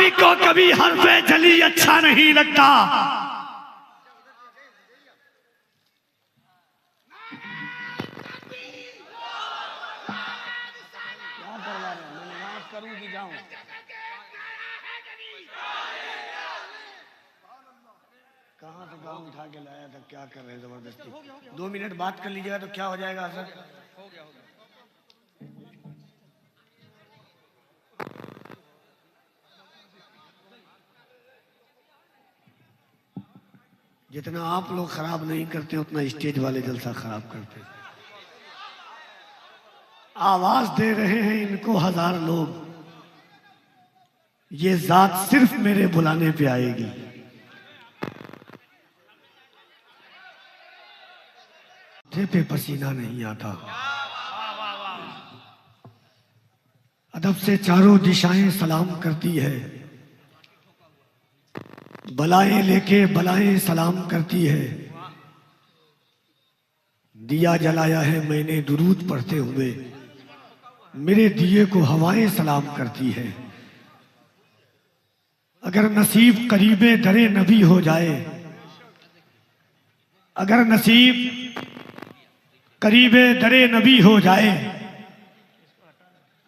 मुनाफिक को कभी हर्फे जली अच्छा नहीं लगता। कहाँ से गाँव उठा के लाया था, क्या कर रहे हैं जबरदस्ती। 2 मिनट बात कर लीजिएगा तो क्या हो जाएगा सर। जितना आप लोग खराब नहीं करते उतना स्टेज वाले जलसा खराब करते हैं। आवाज दे रहे हैं इनको 1000 लोग, ये जात सिर्फ मेरे बुलाने पे आएगी। पे पसीना नहीं आता। अदब से चारों दिशाएं सलाम करती है, बलाएं लेके बलाएं सलाम करती है। दिया जलाया है मैंने दुरूद पढ़ते हुए, मेरे दिए को हवाएं सलाम करती है। अगर नसीब करीबे दरे नबी हो जाए, अगर नसीब करीबे दरे नबी हो जाए,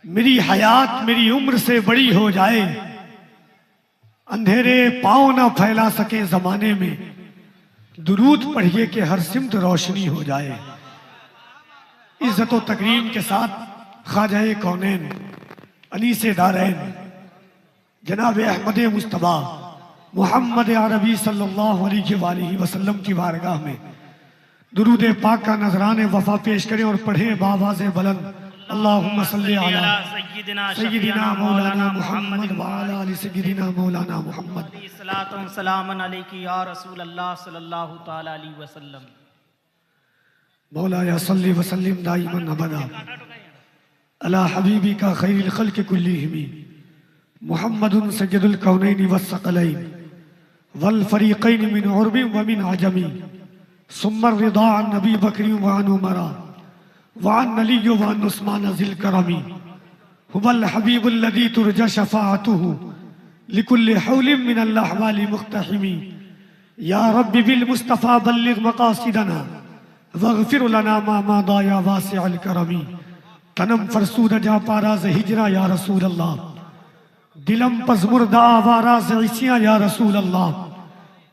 मेरी हयात मेरी उम्र से बड़ी हो जाए, अंधेरे पांव ना फैला सके जमाने में, दुरूद पढ़िए कि हर सिमत रोशनी हो जाए। इज्जत व तकरीम के साथ ख्वाजा कौनैन अली से दारैन जनाब अहमद मुस्तफ़ा मोहम्मद अरबी सल्लल्लाहु अलैहि वसल्लम की बारगाह में दुरूद पाक का नजराने वफा पेश करें और पढ़ें बावाज़े बुलंद, अल्लाहुम्मा सल्ली अला सय्यिदिना मौलाना मुहम्मद व अला आलि सय्यिदिना मौलाना मुहम्मद। सलातुन सलामन अलैका या रसूल अल्लाह सल्लल्लाहु तआला अलैहि वसल्लम। मौलाया सल्ली व सल्लिम दाइमन अबदा अला हबीबिका खैरिल खल्क़ि कुल्लिहिम मुहम्मदुन सय्यदुल कौनैनि वस्सक़लैन वल फरीक़ैन मिन उर्बि व मिन अजमी सुम्मा रिदा अन नबी बकरी व अन उमरा व अन अली व अन उस्मान ज़िल करमी हुवल हबीबुल लज़ी तुरजा शफ़ाअतुहु लिकुल्लि हौलिन मिन अल अहवालि मुक़्तहिमी। या रब्बि बिल मुस्तफ़ा बल्लिग़ मक़ासिदना वग़फ़िर लना मा मादा या वासिअल करमी। तनम फरसूद जा पाराज़ हिजरा या रसूल अल्लाह, दिलम पज़मुर्दा आवाराज़ इसिया या रसूल अल्लाह।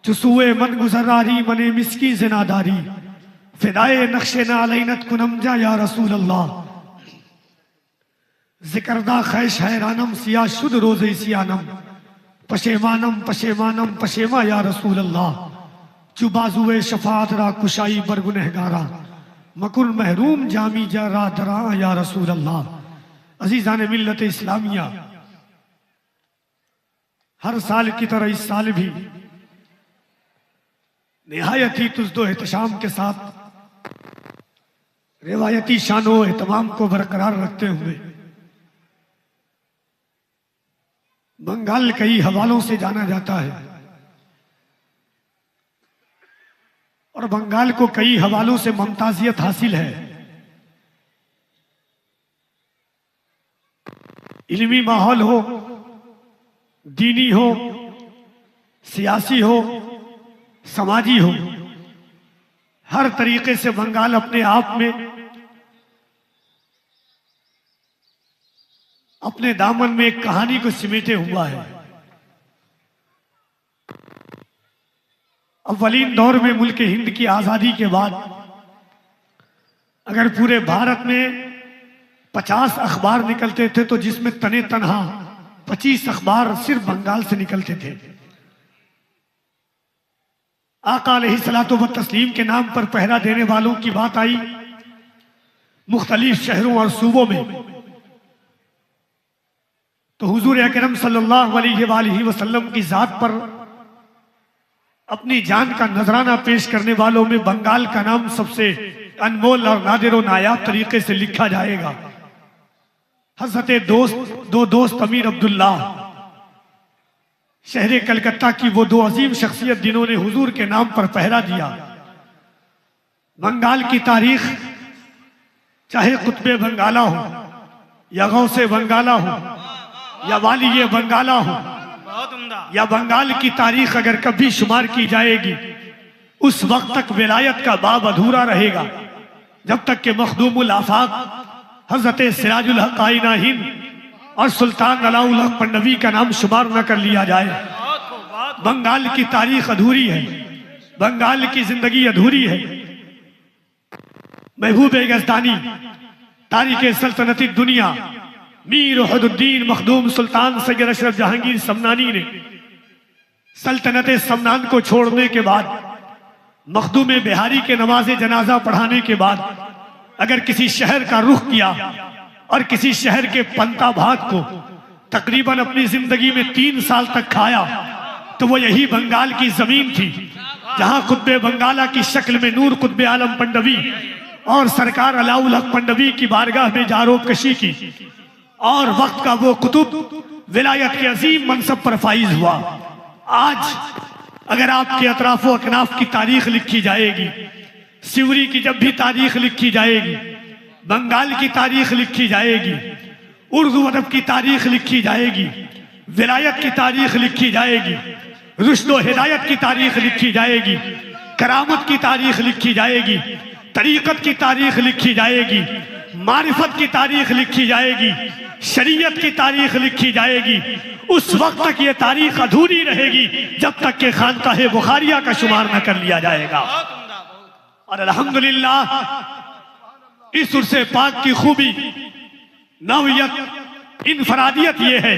चुसूए मन गुज़रारी मने मिस्की ज़िनादारी, फ़िदाए नक्शे नालैनत कुनमजा या रसूल अल्लाह। ज़िक्रदा खैश हैरानम सिया शुद रोज़े सियानम, पशेमानम पशेमानम पशेमा या रसूल अल्लाह। चुबाजुए शफात रा कुशाई बरगुनहगारा, मकुल महरूम जामी जरा दरा या रसूल अल्लाह। अजीज़ान मिल्लत इस्लामिया, हर साल की तरह इस साल भी निहायत ही तुज़्दो एहतशाम के साथ रिवायती शानो एहतमाम को बरकरार रखते हुए बंगाल कई हवालों से जाना जाता है और बंगाल को कई हवालों से मुमताजियत हासिल है। इल्मी माहौल हो, दीनी हो, सियासी हो, समाजी हो, हर तरीके से बंगाल अपने आप में अपने दामन में एक कहानी को सिमेटे हुआ है। अव्वलीन दौर में मुल्क हिंद की आजादी के बाद अगर पूरे भारत में 50 अखबार निकलते थे तो जिसमें तने तनहा 25 अखबार सिर्फ बंगाल से निकलते थे। आका अलैहिस्सलातु व तस्लीम के नाम पर पहरा देने वालों की बात आई मुख्तलिफ शहरों और सूबों में, तो हुजूर अकरम सल्लल्लाहु अलैहि वसल्लम की जात पर अपनी जान का नजराना पेश करने वालों में बंगाल का नाम सबसे अनमोल और नादिर और नायाब तरीके से लिखा जाएगा। हजरत दो दोस्त अमीर अब्दुल्ला शहर कलकत्ता की वो 2 अजीम शख्सियत जिन्होंने हुजूर के नाम पर पहरा दिया। बंगाल की तारीख चाहे कुतबे बंगाला हो या गौसे बंगाला हो या वालिये बंगाला हो या बंगाल की तारीख अगर कभी शुमार की जाएगी, उस वक्त तक विलायत का बाब अधूरा रहेगा, जब तक कि मखदूमुल आफाक हजरत सिराजुल हक आईना हिंद और सुल्तान अलाउल हक पन्नवी का नाम शुमार न कर लिया जाए। बंगाल की तारीख अधूरी है, बंगाल की जिंदगी अधूरी है। महबूब गजदानी तारीख सल्तनती दुनिया मीर वहीदुद्दीन मखदूम सुल्तान सैयद अशरफ जहांगीर समनानी ने सल्तनत समनान को छोड़ने के बाद, मखदूम बिहारी के नमाज जनाजा पढ़ाने के बाद अगर किसी शहर का रुख किया और किसी शहर के पंता भाग को तकरीबन अपनी जिंदगी में 3 साल तक खाया, तो वो यही बंगाल की जमीन थी जहां कुतुब बंगाला की शक्ल में नूर कुतुब आलम पन्नवी और सरकार अलाउल हक पन्नवी की बारगाह में जारोब कशी की और वक्त का वो कुतुब विलायत के अजीम मनसब पर फाइज हुआ। आज अगर आपके अतराफो अकनाफ की तारीख लिखी जाएगी, सिवरी की जब भी तारीख लिखी जाएगी, बंगाल की तारीख लिखी जाएगी, उर्दू अदब की तारीख लिखी जाएगी, विलायत की तारीख लिखी जाएगी, रुश्द व हिदायत की तारीख लिखी जाएगी, करामत की तारीख लिखी जाएगी, तरीक़त की तारीख लिखी जाएगी, मारिफत की तारीख लिखी जाएगी, शरीयत की तारीख लिखी जाएगी। उस वक्त तक ये तारीख अधूरी रहेगी जब तक कि खानकाह बुखारिया का शुमार न कर लिया जाएगा। और अल्हम्दुलिल्लाह इस उर्से पाक की खूबी, नौयत, इनफरादियत ये है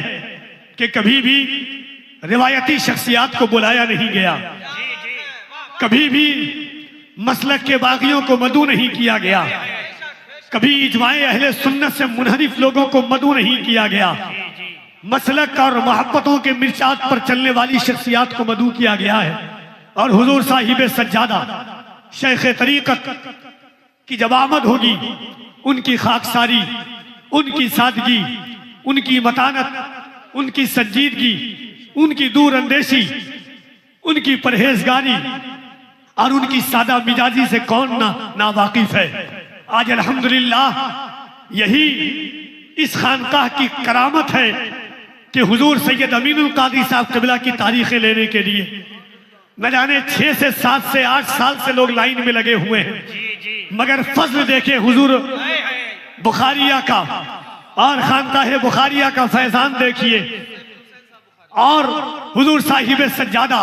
कि कभी भी रिवायती शख्सियात को बुलाया नहीं गया, कभी भी मसलक के बागियों को मदू नहीं किया गया, कभी इजमाए अहले सुन्नत से मुनहरिफ लोगों को मदू नहीं किया गया, मसलक और मोहब्बतों के मिर्चात पर चलने वाली शख्सियात को मदू किया गया है। और हुजूर साहिब सज्जादा शेख तरीक़त की जब आमद होगी, उनकी खाकसारी, उनकी सादगी, उनकी मतानत, उनकी संजीदगी, उनकी दूर अंदेशी, उनकी परहेजगारी और उनकी सादा मिजाजी से कौन ना वाकिफ है। आज अल्हम्दुलिल्लाह यही इस खानकाह की करामत है कि हुजूर सैयद अमीनुल कादी साहब क़िबला की तारीखें लेने के लिए न जाने 6 से 7 से 8 साल से लोग लाइन में लगे हुए हैं, मगर फजल देखे हुजूर बुखारिया का और खानकाह बुखारिया का फैजान देखिए, और हुजूर साहिब सज्जादा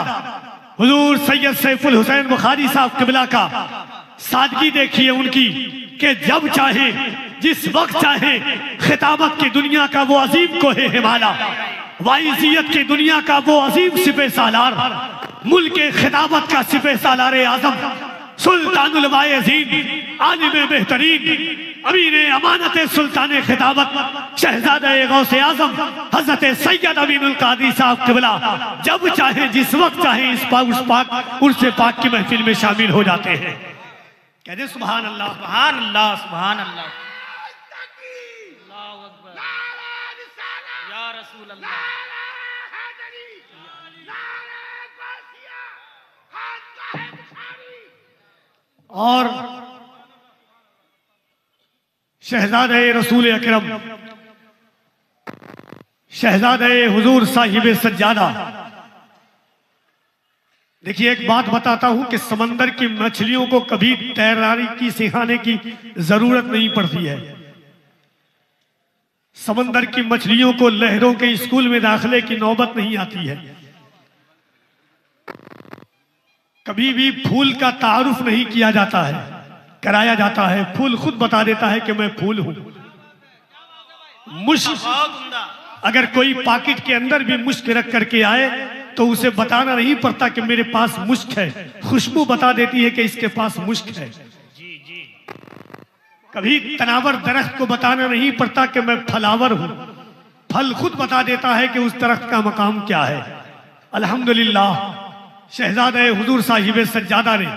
हुजूर सैयद सैफुल हुसैन बुखारी साहब क़िबला का सादगी देखिए उनकी, कि जब चाहे जिस वक्त चाहे खिताबत की दुनिया का वो अजीम कोहे हिमाला, वाइजियत की दुनिया का वो अजीम सिपह सालार, मुल्क खिताबत का सिपह सालार आजम, सुल्तानुल वाइज़ीन, आलिम बेहतरीन, अमीर अमानत सुल्तान खिताबत, शहजादा गौसे आजम हजरत सैयद अमीनुल कादी साहब क़िबला जब चाहे जिस वक्त चाहे इस पाक उर्से पाक की महफिल में शामिल हो जाते हैं। कहते सुभान अल्लाह, सुभान अल्लाह, सुभान अल्लाह, अल्लाहु अकबर, या रसूल अल्लाह। और शहजादे रसूल अकरम, शहजादे हुजूर साहिब सज्जादा। देखिए एक बात बताता हूं कि समंदर की मछलियों को कभी तैराकी सिखाने की जरूरत नहीं पड़ती है। समंदर की मछलियों को लहरों के स्कूल में दाखिले की नौबत नहीं आती है। कभी भी फूल का तारुफ नहीं किया जाता है, कराया जाता है। फूल खुद बता देता है कि मैं फूल हूं। मुश्क, अगर कोई पॉकेट के अंदर भी मुश्क रख करके आए तो उसे बताना नहीं पड़ता कि मेरे पास मुश्क है, खुशबू बता देती है कि इसके पास मुश्क है। कभी तनावर दरख्त को बताना नहीं पड़ता कि मैं फलावर हूं, फल खुद बता देता है कि उस दरख्त का मकाम क्या है। अल्हम्दुलिल्लाह शहजादे हुजूर साहिब सज्जादा ने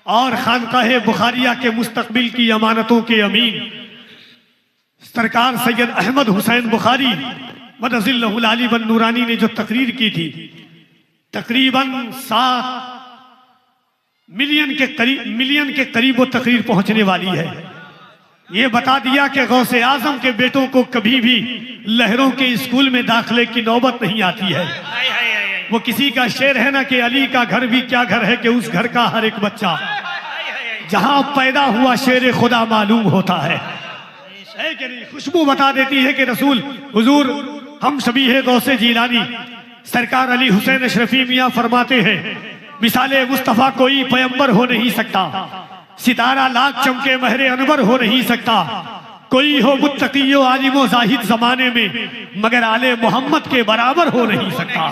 और खानकाह बुखारिया के मुस्तकबिल की अमानतों के अमीन सरकार सैयद अहमद हुसैन बुखारी मदजिल्लहुल आली वन नूरानी ने जो तकरीर की थी, तकरीबन 7 मिलियन के करीब वो तकरीर पहुंचने वाली है। ये बता दिया कि गौसे आजम के बेटों को कभी भी लहरों के स्कूल में दाखिले की नौबत नहीं आती है। वो किसी का शेर है ना कि अली का घर भी क्या घर है कि उस घर का हर एक बच्चा जहां पैदा हुआ शेर खुदा मालूम होता है कि नहीं। खुशबू बता देती है कि रसूल हुजूर हम सभी है गौसे जीलानी सरकार अली हुसैन अशरफी मियाँ फरमाते हैं मिसाले मुस्तफ़ा कोई पैगंबर हो नहीं सकता, सितारा लाख चमके महरे अनवर हो नहीं सकता, कोई हो मुत्तकी आलिमो जाहिद जमाने में मगर आले मोहम्मद के बराबर हो नहीं सकता।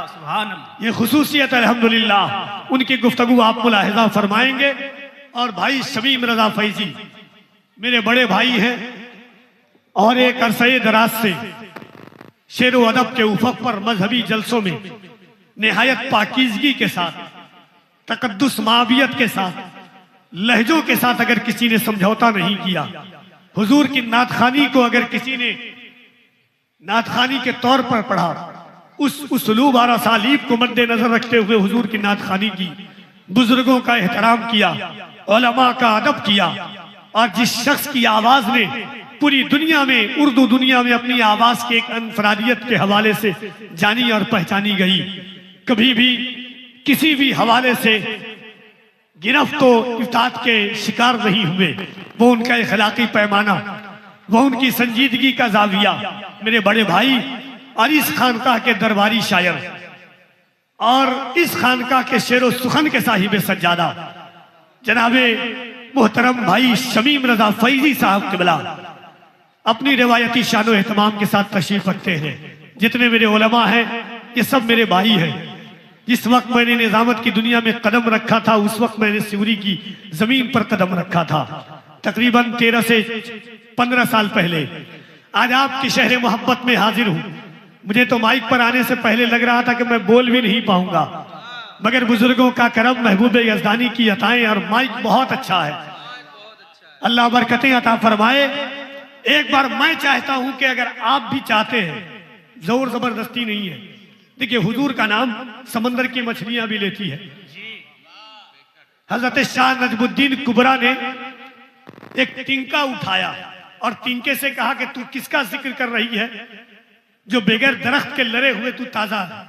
सुभान अल्लाह। ये खुसूसियत अल्हम्दुलिल्लाह उनकी गुफ्तगू आप मुलाहिजा फरमाएंगे। और भाई शमीम रजा फैजी मेरे बड़े भाई हैं और एक अरसे दराज से शेर व अदब के उफक पर मजहबी जलसों में निहायत पाकीज़गी के साथ तकद्दुस मावियत के साथ लहजों के साथ अगर किसी ने समझौता नहीं किया, हुजूर की नातखानी को अगर किसी ने नातखानी के तौर पर पढ़ा, उस उसलूब और असालीब को मद्देनजर रखते हुए हुजूर की नातखानी की, बुजुर्गों का एहतराम किया, उलमा का अदब किया और जिस शख्स की आवाज ने पूरी दुनिया में उर्दू दुनिया में अपनी आवाज की एक अनफरादियत के हवाले से जानी और पहचानी गई, कभी भी किसी भी हवाले से गिरफ्त इफ्तात के शिकार नहीं हुए, वो उनका इखलाकी पैमाना, वो उनकी संजीदगी का जाविया, मेरे बड़े भाई और इस खानकाह के दरबारी शायर और इस खानकाह के शेर सुखन के साहिब सज्जादा जनाबे मोहतरम भाई शमीम रजा फैजी साहब किबला अपनी रिवायती शानो एहतमाम के साथ तशरीफ रखते हैं। जितने मेरे उलमा हैं ये सब मेरे भाई हैं। जिस वक्त मैंने निजामत की दुनिया में कदम रखा था उस वक्त मैंने सिवरी की जमीन पर कदम रखा था, तकरीबन 13 से 15 साल पहले। आज आपकी शहर मोहब्बत में हाजिर हूँ। मुझे तो माइक पर आने से पहले लग रहा था कि मैं बोल भी नहीं पाऊंगा, मगर बुजुर्गों का करम, महबूब यज़दानी की अताएं और माइक बहुत अच्छा है। अल्लाह बरकतें अता फरमाए। एक बार मैं चाहता हूं कि अगर आप भी चाहते हैं, जोर जबरदस्ती नहीं है, देखिए हुजूर का नाम समंदर की मछलियां भी लेती है। हजरत शाह नजमुद्दीन कुबरा ने एक तिनका उठाया और तिनके से कहा कि तू किसका जिक्र कर रही है जो बगैर दरख्त के लड़े हुए तू ताजा है।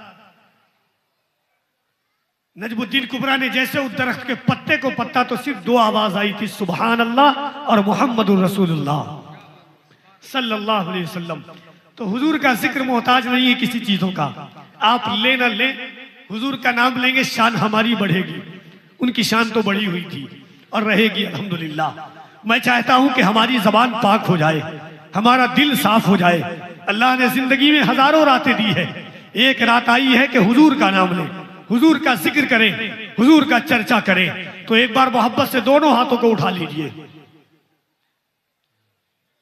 नजमुद्दीन कुबरा ने जैसे उस दरख्त के पत्ते को पत्ता तो सिर्फ दो आवाज आई थी, सुभान अल्लाह और मोहम्मदुर रसूलुल्लाह सल्लल्लाहु अलैहि वसल्लम। तो हुजूर का जिक्र मोहताज नहीं है किसी चीजों का, आप ले न ले, हुजूर का नाम लेंगे शान हमारी बढ़ेगी। उनकी शान तो बढ़ी हुई थी और रहेगी अल्हम्दुलिल्लाह। मैं चाहता हूं कि हमारी जबान पाक हो जाए, हमारा दिल साफ हो जाए। अल्लाह ने जिंदगी में हजारों रातें दी है, एक रात आई है कि हुजूर का नाम लें, हुजूर का जिक्र करें, हुजूर का चर्चा करें। तो एक बार मोहब्बत से दोनों हाथों को उठा लीजिए,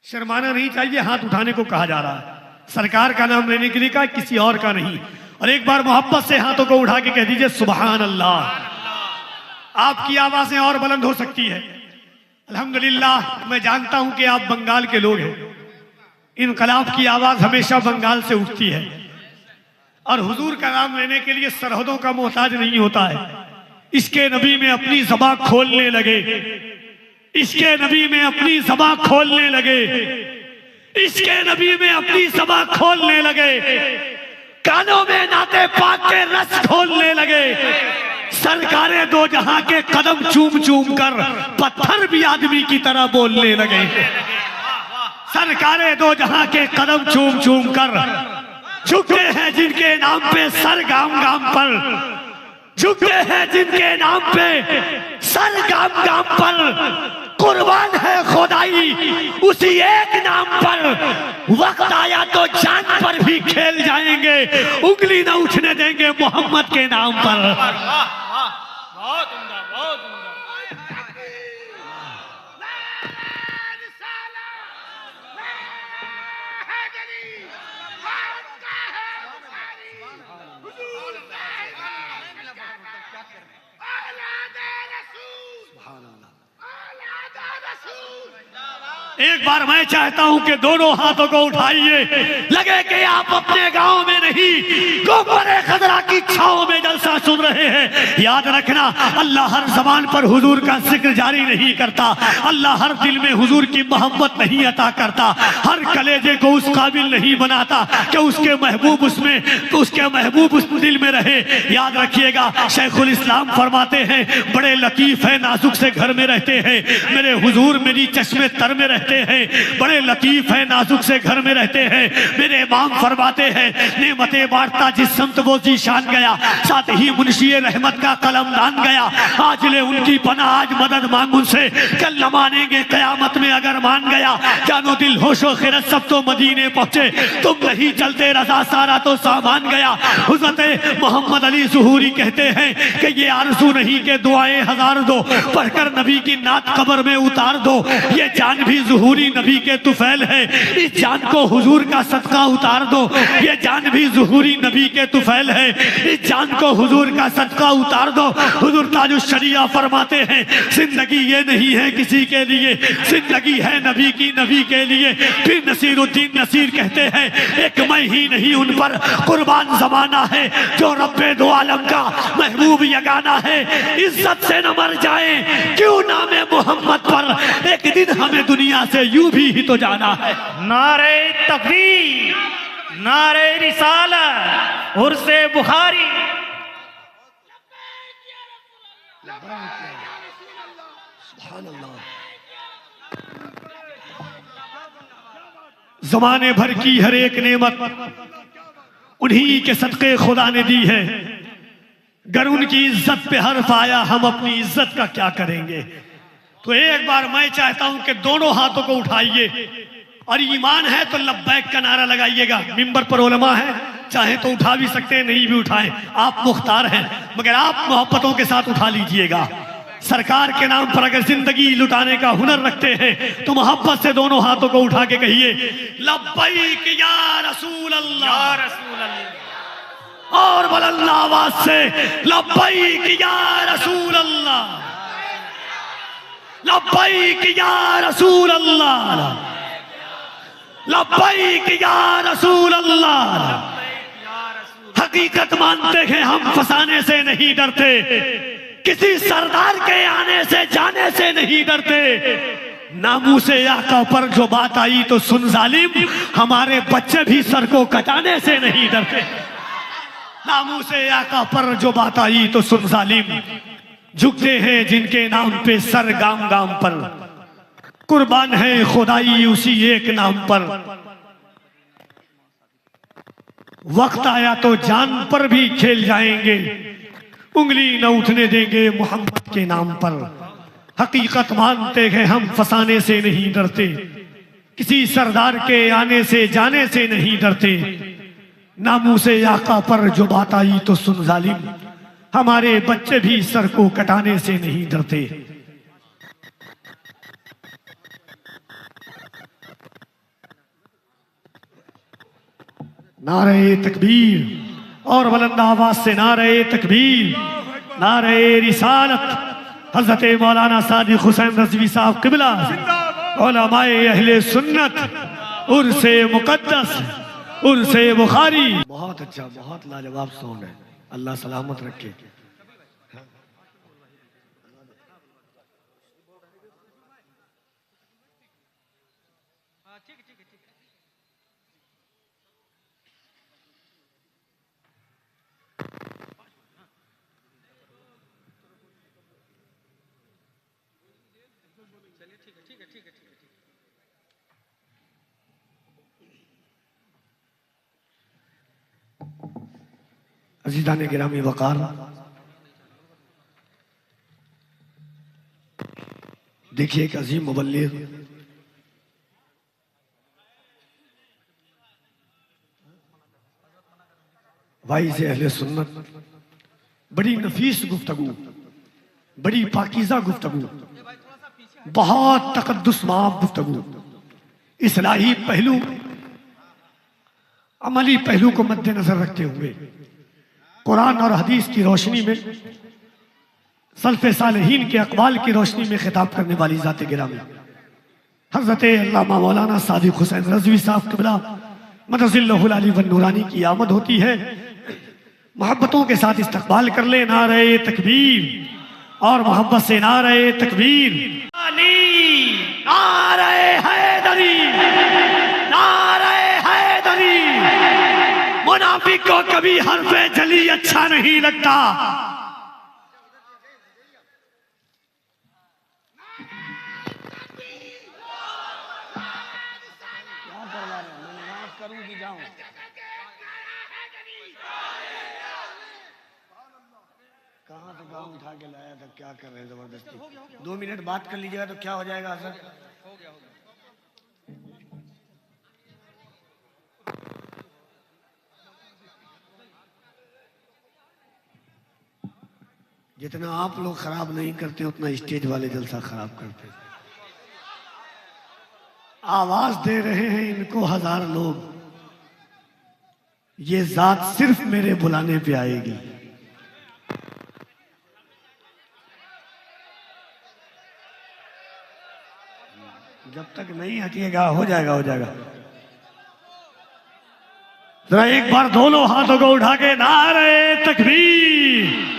शर्माना नहीं चाहिए, हाथ उठाने को कहा जा रहा है, सरकार का नाम लेने के लिए कहा, किसी और का नहीं। और एक बार मोहब्बत से हाथों को उठा के कह दीजिए सुभान अल्लाह। आपकी आवाजें और बुलंद हो सकती है। अल्हम्दुलिल्लाह मैं जानता हूं कि आप बंगाल के लोग हैं, इनकलाब की आवाज हमेशा बंगाल से उठती है और हुजूर का नाम लेने के लिए सरहदों का मोहताज नहीं होता है। इसके नबी में अपनी ज़बान खोलने लगे, इसके नबी में अपनी ज़बान खोलने लगे, इसके नबी में अपनी ज़बान खोलने लगे, कानों में नाते पाक के रस खोलने लगे। सरकारे दो जहां के कदम चूम चूम कर पत्थर भी आदमी की तरह बोलने लगे। सरकारे दो जहां के कदम चूम चूम कर झुके हैं जिनके नाम पे सर गाम गाम पर, झुके हैं जिनके नाम पे सर गाम गाम पर, कुर्बान है खुदाई उसी एक नाम पर। वक्त आया तो जान पर भी खेल जाएंगे, उंगली न उठने देंगे मोहम्मद के नाम पर। बहुत उम्दा, बहुत उम्दा। एक बार मैं चाहता हूं कि दोनों हाथों को उठाइए, लगे कि आप अपने गांव में नहीं गोबरे खदरा की छाओ में जलसा सुन रहे हैं। याद रखना, अल्लाह हर जबान पर हुजूर का जिक्र जारी नहीं करता, अल्लाह हर दिल में हुजूर की मोहब्बत नहीं अता करता, हर कलेजे को उस काबिल नहीं बनाता कि उसके महबूब उस दिल में रहे। याद रखिएगा, शेखुल इस्लाम फरमाते हैं, बड़े लतीफ है नाजुक से घर में रहते हैं, मेरे हुजूर मेरी चश्मे तर में रहते हैं। बड़े लतीफ है नाजुक से घर में रहते हैं, मेरे इमाम फरमाते हैं, नेमतें बांटता जिस संत वो जीशान गया, साथ ही मुंशी रहमत का कलमदान गया। आज ले उनकी पना, आज मदद मांग उनसे, कल न मानेंगे कयामत में अगर मान गया। जानो दिल होशो खिरत सब तो मदीने पहुंचे, तुम नहीं चलते रजा सारा तो सामान गया। हुज़रत मोहम्मद अली ज़ुहूरी कहते हैं कि ये आरज़ू नहीं कि दुआएं हजार दो, पढ़कर नबी की नात कब्र में उतार दो। ये जान भी ज़ुहूरी नबी के तुफैल है, इस जान को हुजूर का सदका उतार दो। ये जान भी ज़ुहूरी नबी के तुफैल है, इस जान को हुजूर का सदका उतार दो। हुजूर ताजुश शरिया फरमाते हैं, जिंदगी ये नहीं है किसी के लिए, जिंदगी है नबी की, नबी के लिए। फिर नसीरुद्दीन नसीर कहते हैं, एक मैं ही नहीं उन पर कुर्बान जमाना है, जो रब्बे दो आलम का महबूब यगाना है। इज्जत से न मर जाए क्यों नामे मोहम्मद पर, एक दिन हमें दुनिया से यूं भी ही तो जाना है। नारे तकबीर, नारे रिसालत, उर्से बुखारी। जमाने भर की हर एक नेमत उन्हीं के सदके खुदा ने दी है। गर उनकी इज्जत पे हर्फ आया, हम अपनी इज्जत का क्या करेंगे। तो एक बार मैं चाहता हूं कि दोनों हाथों को उठाइए और ईमान है तो लब्बैक का नारा लगाइएगा। मिंबर पर उलमा है, चाहे तो उठा भी सकते हैं, नहीं भी उठाएं, आप मुख्तार हैं, मगर आप मोहब्बतों के साथ उठा लीजिएगा। सरकार के नाम पर अगर जिंदगी लुटाने का हुनर रखते हैं तो मोहब्बत से दोनों हाथों को उठा के कहिए, लब्बैक या रसूल अल्लाह, या रसूल अल्लाह। और बुलंद आवाज से लब्बैक या रसूल अल्लाह, लब्बैक या रसूल अल्लाह, लब्बैक या रसूल अल्लाह। हकीकत मानते हैं हम, फसाने से नहीं डरते, किसी सरदार के आने से जाने से नहीं डरते। नामूसे आका पर जो बात आई तो सुन जालिम, हमारे बच्चे भी सर को कटाने से नहीं डरते। नामूसे आका पर जो बात आई तो सुन जालिम, झुकते हैं जिनके नाम पे सर गाम गाम पर, कुर्बान है खुदाई उसी एक नाम पर। वक्त आया तो जान पर भी खेल जाएंगे, उंगली न उठने देंगे मोहम्मद के नाम पर। हकीकत मानते हैं हम, फसाने से नहीं डरते, किसी सरदार के आने से जाने से नहीं डरते। नामूसे आका पर जो बात आई तो सुन जालिम, हमारे बच्चे भी सर को कटाने से नहीं डरते। नारे तकबीर, और बुलंद आवाज से नारे तकबीर, नारे रिसालत। हजरत मौलाना सादिक हुसैन रज़वी साहब क़िबला, उलमाए अहले सुन्नत, उर्से मुक़द्दस, उर्से बुखारी। बहुत अच्छा, बहुत लाजवाब सॉन्ग है, अल्लाह सलामत रखे। अज़ीज़ान गिरामी वक़ार, देखिए एक अजीम मुबल्लिग़ भाई से अहले सुन्नत, बड़ी नफीस गुफ्तगू, बड़ी पाकीज़ा गुफ्तगू, बहुत तक़द्दुस माफ़ गुफ्तगू, इस्लाही पहलू, अमली पहलू को मद्देनजर रखते हुए कुरान और हदीस की रोशनी में, सल्फ़े सालेहीन के अक़वाल की रोशनी में खिताब करने वाली ज़ात गिरामी हज़रत अल्लामा मौलाना सादिक हुसैन रज़वी साहब क़िबला मदज़िल्लहुल आली व नूरानी की आमद होती है। मोहब्बतों के साथ इस्तकबाल कर ले नारे तकबीर, और मोहब्बत से नारे तकबीर। नारे हैदरी, नारे हैदरी। मुनाफिक को कभी हर्फे जली अच्छा नहीं लगता। कहाँ से गाँव उठा के लाया था, क्या कर रहे हैं जबरदस्ती। 2 मिनट बात कर लीजिएगा तो क्या हो जाएगा सर। जितना आप लोग खराब नहीं करते उतना स्टेज वाले जलसा खराब करते हैं। आवाज दे रहे हैं इनको 1000 लोग, ये जात सिर्फ मेरे बुलाने पे आएगी। जब तक नहीं हटिएगा हो जाएगा, हो जाएगा। जरा एक बार दोनों हाथों को उठा के नारे तकबीर।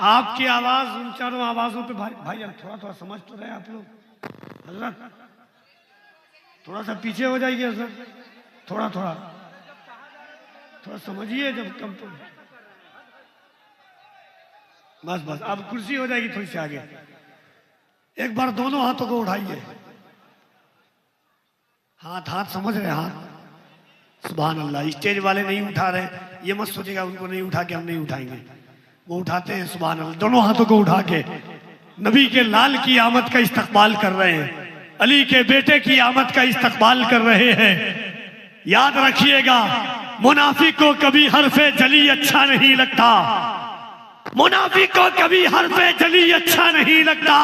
आपकी आवाज उन चारों आवाजों पे भाई थोड़ा थोड़ा समझ तो रहे आप लोग। हजरत थोड़ा सा पीछे हो जाइए हजरत, थोड़ा थोड़ा थोड़ा समझिए। जब कम तो बस बस, अब कुर्सी हो जाएगी थोड़ी सी आगे। एक बार दोनों हाथों को उठाइए। हाथ हाथ समझ रहे, हाथ। सुभान अल्लाह। स्टेज वाले नहीं उठा रहे, ये मत सोचेगा उनको नहीं उठा के हम नहीं उठाएंगे, वो उठाते हैं। सुभान अल्लाह। दोनों हाथों को उठा के नबी के लाल की आमद का इस्तकबाल कर रहे हैं, अली के बेटे की आमद का इस्तकबाल कर रहे हैं। याद रखिएगा, मुनाफिक को कभी हरफे जली अच्छा नहीं लगता। मुनाफिक को कभी हरफे जली अच्छा नहीं लगता।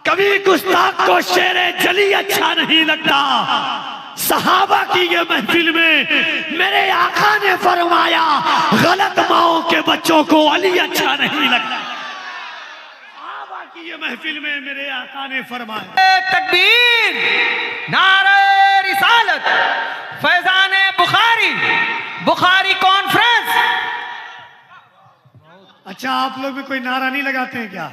कभी गुस्ताख को शेरे जली अच्छा नहीं लगता। सहाबा की ये महफिल में मेरे आका ने फरमाया, गलत माओं के बच्चों को अली अच्छा नहीं लगता। सहाबा की ये महफिल में मेरे आका ने फरमाया। तकबीर, नारे रिसालत, फैजान बुखारी, बुखारी कॉन्फ्रेंस। अच्छा, आप लोग भी कोई नारा नहीं लगाते हैं क्या?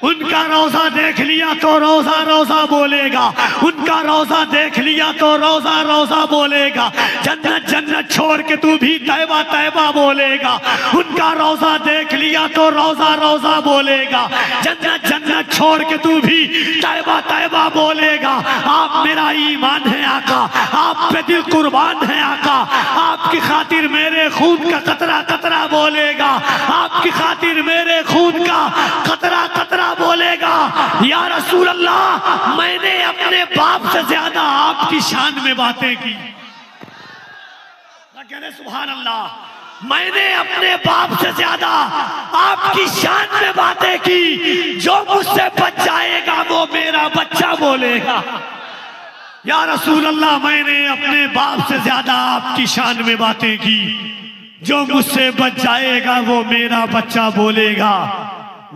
उनका रोजा देख लिया तो रोजा रोजा बोलेगा, उनका रोजा देख लिया तो रोजा रोजा बोलेगा। जन्नत जन्नत छोड़ के तू भी तैबा तैबा बोलेगा। उनका रोजा देख लिया तो रोजा रोजा बोलेगा। जन्नत जन्नत छोड़ के तू भी तैबा तैबा बोलेगा। आप मेरा ईमान है आका, आप पे दिल कुर्बान है आका। आपकी खातिर मेरे खून का कतरा कतरा बोलेगा। आपकी खातिर मेरे खून का कतरा कतरा बोलेगा। या रसूल अल्लाह, मैंने अपने बाप से ज्यादा आपकी शान में बातें की। कहने सुभान अल्लाह, मैंने अपने बाप से ज्यादा आपकी शान में बातें की। जो मुझसे बच जाएगा वो मेरा बच्चा बोलेगा। या रसूल अल्लाह, मैंने अपने बाप से ज्यादा आपकी शान में बातें की। जो मुझसे बच जाएगा वो मेरा बच्चा बोलेगा।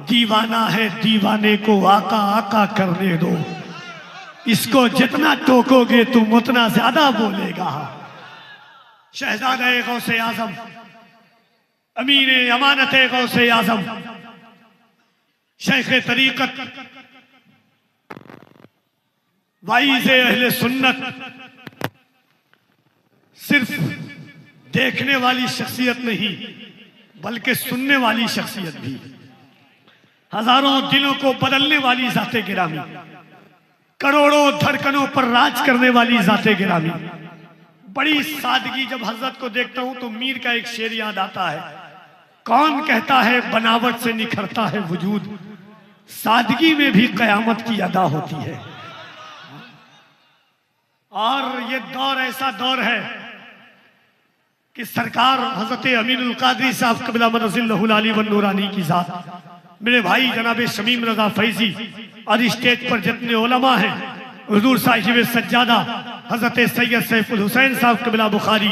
दीवाना है, दीवाने को आका आका करने दो। इसको जितना टोकोगे तुम उतना ज्यादा बोलेगा। शहजादे गौसे आजम, अमीर अमानत गौसे आजम, शेख तरीकत, वाइज़ अहले सुन्नत, सिर्फ देखने वाली शख्सियत नहीं बल्कि सुनने वाली शख्सियत भी। हजारों दिलों को बदलने वाली जाते गिरामी, करोड़ों धड़कनों पर राज करने वाली जाते गिरामी। बड़ी सादगी, जब हजरत को देखता हूं तो मीर का एक शेर याद आता है, कौन कहता है बनावट से निखरता है वजूद, सादगी में भी कयामत की अदा होती है। और ये दौर ऐसा दौर है कि सरकार हजरत अमीनुल कादरी साहब कबिला मदजिल्लहुल आली वन नूरानी की जात, मेरे भाई जनाब शमीम रजा फैजी और स्टेज पर जितने उलमा हैं, हुजूर साहिब सज्जादा हजरत सैयद सैफुल हुसैन साहब कबिला बुखारी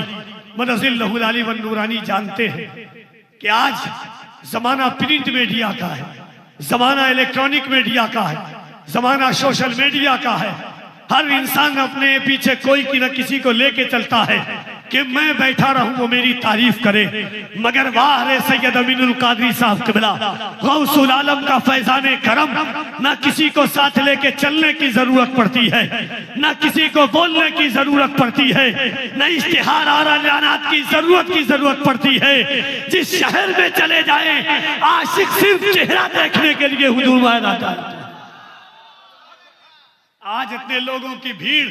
मदजिल्लहुल आली वन नूरानी जानते हैं कि आज जमाना प्रिंट मीडिया का है। जमाना इलेक्ट्रॉनिक मीडिया का है, जमाना सोशल मीडिया का है। हर इंसान अपने पीछे कोई की न किसी को लेके चलता है कि मैं बैठा रहूं वो मेरी तारीफ करे। मगर वाह रे सैयद अमीनुल कादरी साहब किबला गौसुल आलम का फैजाने करम, ना किसी को साथ लेके चलने की जरूरत पड़ती है, ना किसी को बोलने की जरूरत पड़ती है, न इश्तिहार और ऐलानात की जरूरत पड़ती है। जिस शहर में चले जाए आशिक सिर्फ चेहरा देखने के लिए हुजूर में आता है। आज इतने लोगों की भीड़,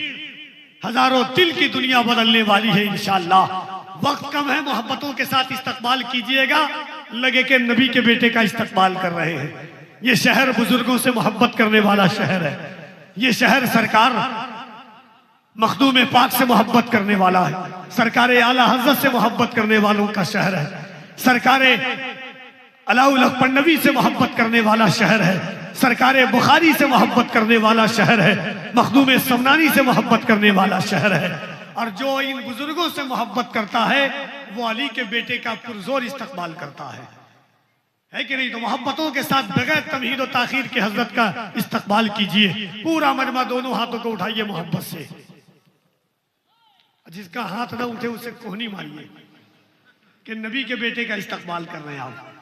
हजारों दिल की दुनिया बदलने वाली है इंशाअल्लाह। वक्त कम है, मोहब्बतों के साथ इस्तकबाल कीजिएगा, लगे कि नबी के बेटे का इस्तकबाल कर रहे हैं। ये शहर बुजुर्गों से मोहब्बत करने वाला शहर है। ये शहर सरकार मखदूम पाक से मोहब्बत करने वाला है, सरकार आला हज़रत से मोहब्बत करने वालों का शहर है, सरकार अलाउल पन्नवी से मोहब्बत करने वाला शहर है, सरकार बुखारी से मोहब्बत करने वाला शहर है, मखदूम समनानी से मोहब्बत करने वाला शहर है। और जो इन बुजुर्गों से मोहब्बत करता है वो अली के बेटे का पुरजोर इस्तकबाल करता है कि नहीं? तो मोहब्बतों के साथ बगैर तमहीद और ताखीर के हजरत का इस्तकबाल कीजिए। पूरा मजमा दोनों हाथों को उठाइए मोहब्बत से। जिसका हाथ ना उठे उसे कोहनी मारिए कि नबी के बेटे का इस्तकबाल कर रहे हैं आप।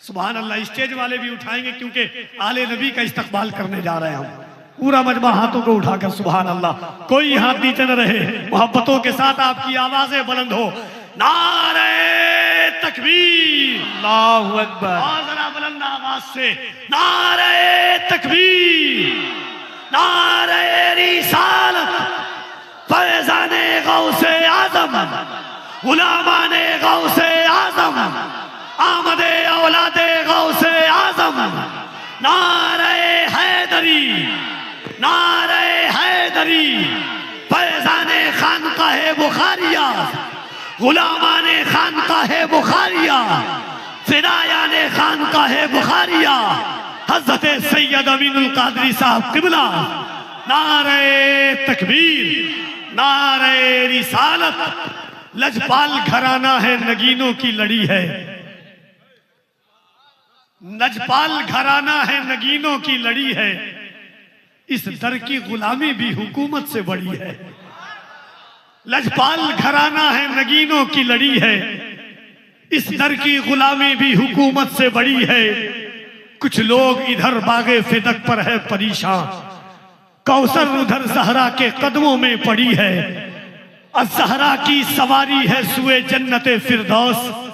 सुभान अल्लाह। स्टेज वाले भी उठाएंगे क्योंकि आले नबी का इस्तकबाल करने जा रहे हैं हम। पूरा मजमा हाथों को उठाकर सुभान अल्लाह, कोई हाथ नीचे न रहे। मोहब्बतों के साथ आपकी आवाजें बुलंद हो। नारे तकबीर, अल्लाहु अकबर। जरा बुलंद आवाज से नारे तकबीर, नारे रिसालत, फैज़ाने गौसे आज़म, गुलामाने गौसे आज़म, आमदे औलादे गौसे आज़म, नारे हैदरी, नारे हैदरी, फैज़ाने खानकाहे बुखारिया, गुलामाने खानकाहे बुखारिया, फिदायाने खानकाहे बुखारिया, हज़रत सैयद अमीनुल कादरी साहब किबला। नारे तकबीर, नारे रिसालत। लजपाल घराना है, नगीनों की लड़ी है। लजपाल घराना है, नगीनों की लड़ी है। इस दर की गुलामी भी हुकूमत से बड़ी है। लजपाल घराना है, नगीनों की लड़ी है। इस दर की गुलामी भी हुकूमत से बड़ी है। कुछ लोग इधर बागे फिदक पर है परेशान, कौसर उधर ज़हरा के कदमों में पड़ी है। ज़हरा की सवारी है सुए जन्नते फिरदौस,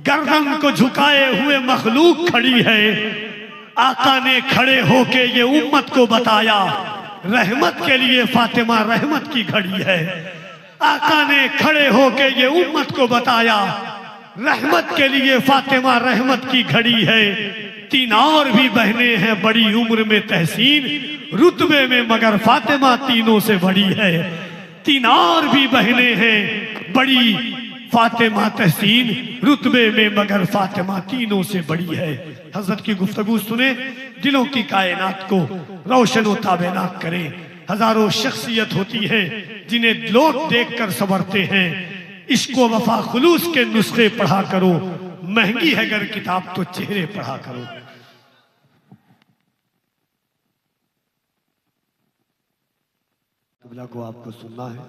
गर्दन को झुकाए हुए मखलूक खड़ी है। आका ने खड़े होके ये उम्मत को बताया, रहमत के लिए फातिमा रहमत की घड़ी है। आका ने खड़े होके ये उम्मत को बताया, रहमत के लिए फातिमा रहमत की घड़ी है। तीन और भी बहनें हैं बड़ी उम्र में तहसीन, रुतबे में मगर फातिमा तीनों से बड़ी है। तीन और भी बहनें हैं बड़ी, फातिमा तहसीन, रुतबे में मगर फातिमा तीनों से बड़ी है। हजरत की गुफ्तगू सुने, दिलों की कायनात को रोशन व ताबेनाक करें। हजारों शख्सियत होती है जिन्हें लोग देखकर संवरते हैं। इश्क व वफा खुलूस के नुस्खे पढ़ा करो, महंगी है अगर किताब तो चेहरे पढ़ा करो। किबला को आपको सुनना है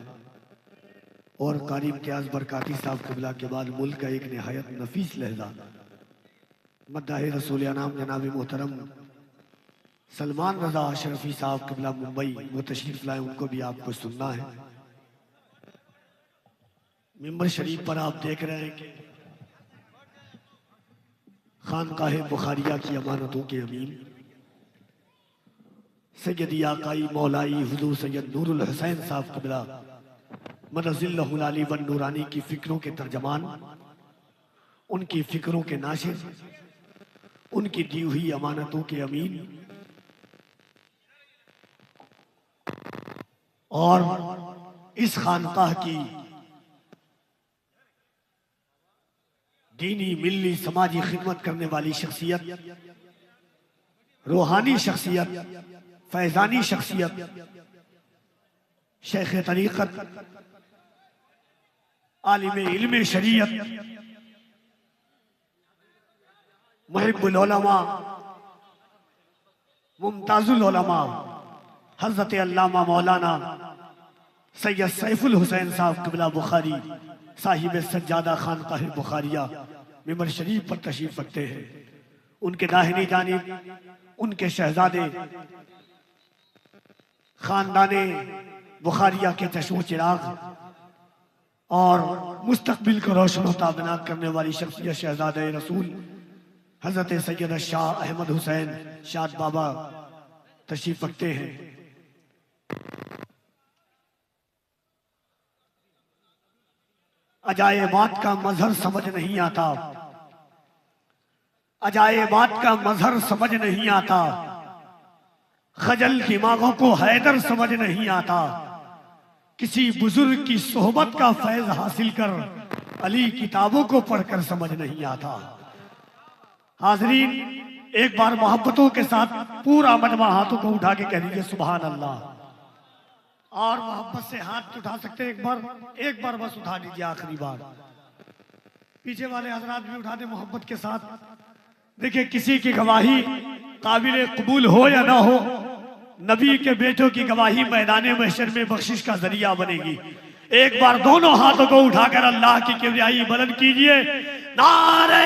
और कारी इम्तियाज बरकाती साहब किबला के बाद मुल्क का एक निहायत नफीस लहजा मद्दाह रसूल नाम जनाब मोहतरम सलमान रजा अशरफी साहब किबला मुंबई वो तशरीफ लाए, उनको भी आपको सुनना है। मिंबर शरीफ पर आप देख रहे हैं कि खानकाहे बुखारिया की अमानतों के अमीन सैयदी आकाई मौलाई हुजूर सैयद नूरुल हुसैन साहब किबला मनज़िल्लहुल आली वन नूरानी की फिक्रों के तर्जमान, उनकी फिक्रों के नाशिर, उनकी दी हुई अमानतों के अमीन और इस खानकाह की दीनी मिल्ली समाजी खिदमत करने वाली शख्सियत, रूहानी शख्सियत, फैजानी शख्सियत, शेख तरीक़त, आलिम इल्म शरीयत, मुहिब्बुल उलमा, मुमताजुल उलमा हजरत अल्लामा मौलाना सैयद सैफुल हुसैन साहब क़िबला बुखारी साहिब सज्जादा खानकाह बुखारिया मिंबर शरीफ पर तशरीफ रखते हैं। उनके दाहिनी जानिब उनके शहजादे खानदाने बुखारिया के चश्मो चिराग और मुस्तकबिल को रोशन ताबना करने वाली शख्सियत शहजादे रसूल हजरत सैयद शाह अहमद हुसैन शाद बाबा तशरीफ रखते हैं। अजायबात का मजहर समझ नहीं आता, अजायबात का मजहर समझ नहीं आता, खजल दिमागों को हैदर समझ नहीं आता, किसी बुजुर्ग की सोहबत का फैज हासिल कर अली किताबों को पढ़कर समझ नहीं आता। हाजरीन, एक बार मोहब्बतों के साथ पूरा मजमा हाथों को उठा के कह दीजिए सुभान अल्लाह। और मोहब्बत से हाथ उठा सकते हैं, एक बार बस उठा लीजिए, आखिरी बार। पीछे वाले हजरात भी उठा दे मोहब्बत के साथ। देखिए, किसी की गवाही काबिल कबूल हो या ना हो, नबी के बेटों की गवाही मैदान महशर में बख्शिश का जरिया बनेगी। एक बार दोनों हाथों को उठाकर अल्लाह की किबरियाई बुलंद कीजिए, नारे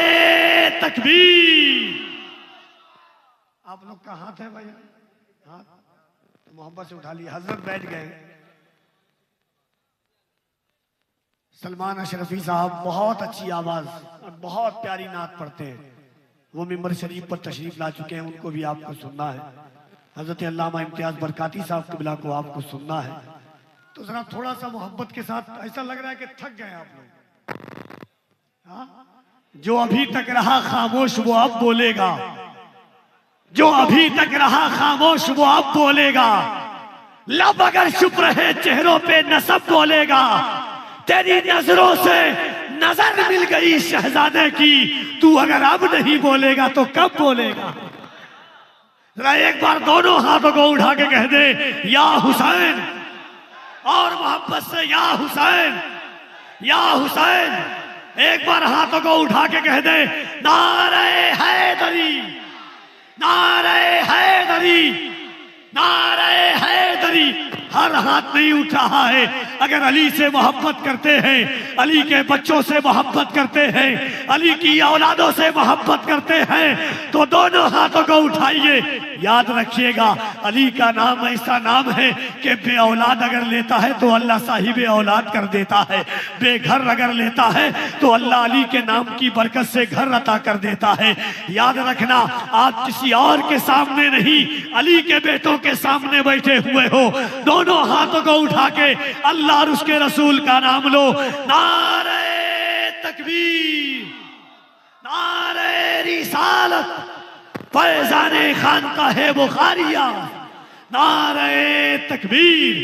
तकबीर। आप लोग का हाथ है भैया? हाथ मोहब्बत से उठा लिया। हजरत बैठ गए। सलमान अशरफी साहब बहुत अच्छी आवाज और बहुत प्यारी नात पढ़ते हैं, वो मिंबर शरीफ पर तशरीफ ला चुके हैं, उनको भी आपको सुनना है। हजरत अल्लामा इम्तियाज बरकाती साहब क़िबला को आपको सुनना है। तो जरा थोड़ा सा मोहब्बत के साथ, ऐसा लग रहा है कि थक गए आप लोग। हाँ? जो अभी तक रहा खामोश वो अब बोलेगा, जो अभी तक रहा खामोश वो अब बोलेगा, लब अगर चुप रहे चेहरों पे नसब बोलेगा, तेरी नजरों से नजर मिल गई शहजादे की, तू अगर अब नहीं बोलेगा तो कब बोलेगा? जरा एक बार दोनों हाथों को उठा के कह दे या हुसैन, और मोहब्बत से या हुसैन, या हुसैन। एक बार हाथों को उठा के कह दे नारे हैदरी, नारे हैदरी, नारे हैदरी। हर हाथ नहीं उठ रहा है। अगर अली से मोहब्बत करते हैं, अली के बच्चों से मोहब्बत करते हैं, अली की औलादों से मोहब्बत करते हैं, तो दोनों हाथों को उठाइए। याद रखिएगा, अली का नाम ऐसा नाम है कि बे औलाद अगर लेता है तो अल्लाह साहिब औलाद कर देता है, बेघर अगर लेता है तो अल्लाह अली के नाम की बरकत से घर अता कर देता है। याद रखना, आप किसी और के सामने नहीं, अली के बेटों के सामने बैठे हुए हो। दोनों हाथों को उठा के अल्लाह और उसके रसूल का नाम लो। नारे तकबीर, नारे रिसालत, फैज़ाने खानकाह बुखारिया, नारे तकबीर,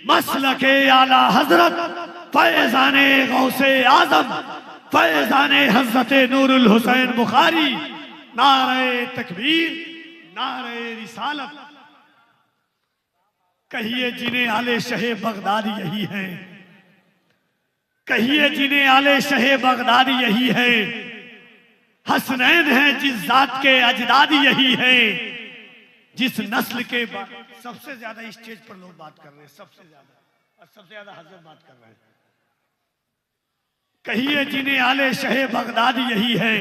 मसलके आला हजरत, फैज़ाने गौसे आजम, फैज़ाने हजरत नूरुल हुसैन बुखारी, नारे तकबीर, नारे रिसालत। कहिए जिन्हें आले शहे बगदाद यही है, कहिए जिन्हें आले शहे बगदाद यही है, हसनैन है जिस जात के अजदाद यही है, जिस नस्ल के सबसे ज्यादा स्टेज पर लोग बात कर रहे हैं, सबसे ज्यादा, और सबसे ज्यादा हजरत बात कर रहे हैं। कहिए जिन्हें आले शहे बगदाद यही है,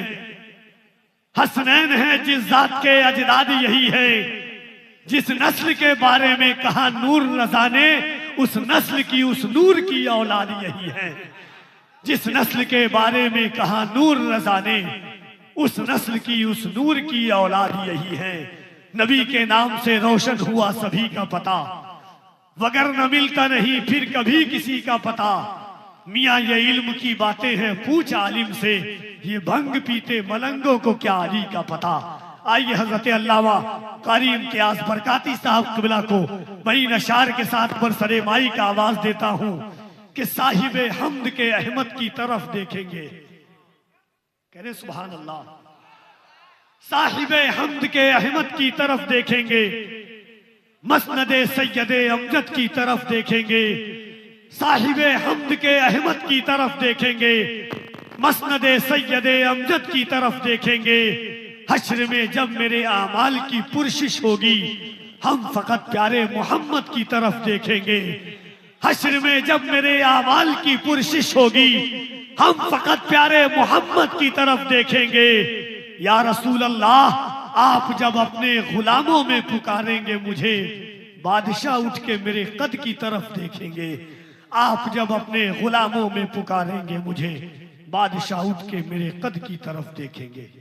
हसनैन है जिस जात के अजदाद यही है, जिस नस्ल के बारे में कहा नूर रज़ा ने, उस नस्ल की उस नूर की औलाद यही है। जिस नस्ल के बारे में कहा नूर रज़ा ने, उस नस्ल की उस नूर की औलाद यही है। नबी के नाम से रोशन हुआ सभी का पता, वगर न मिलता नहीं फिर कभी किसी का पता। मियाँ ये इल्म की बातें हैं पूछ आलिम से, ये भंग पीते मलंगों को क्या अली का पता। आइए हजरत अल्लामा कारी इम्तियाज बरकाती साहब क़िबला को बड़ी नशार के साथ बरसरे माई का आवाज देता हूँ कि साहिबे हमद के अहमद की तरफ देखेंगे। कह रहे सुभान अल्लाह। साहिबे हमद के अहमद की तरफ देखेंगे, मसनदे सैयदे अमजद की तरफ देखेंगे, साहिबे हमद के अहमद की तरफ देखेंगे, मसनदे सैयदे अमजद की तरफ देखेंगे, हश्र में जब मेरे आमाल की पुरशिश होगी हम फकत प्यारे मोहम्मद की तरफ देखेंगे। हश्र में जब मेरे आमाल की पुरशिश होगी हम फकत प्यारे मोहम्मद की तरफ देखेंगे। या रसूल अल्लाह, आप जब अपने गुलामों में पुकारेंगे मुझे, बादशाह उठ के मेरे कद की तरफ देखेंगे। आप जब अपने गुलामों में पुकारेंगे मुझे, बादशाह उठ के मेरे कद की तरफ देखेंगे।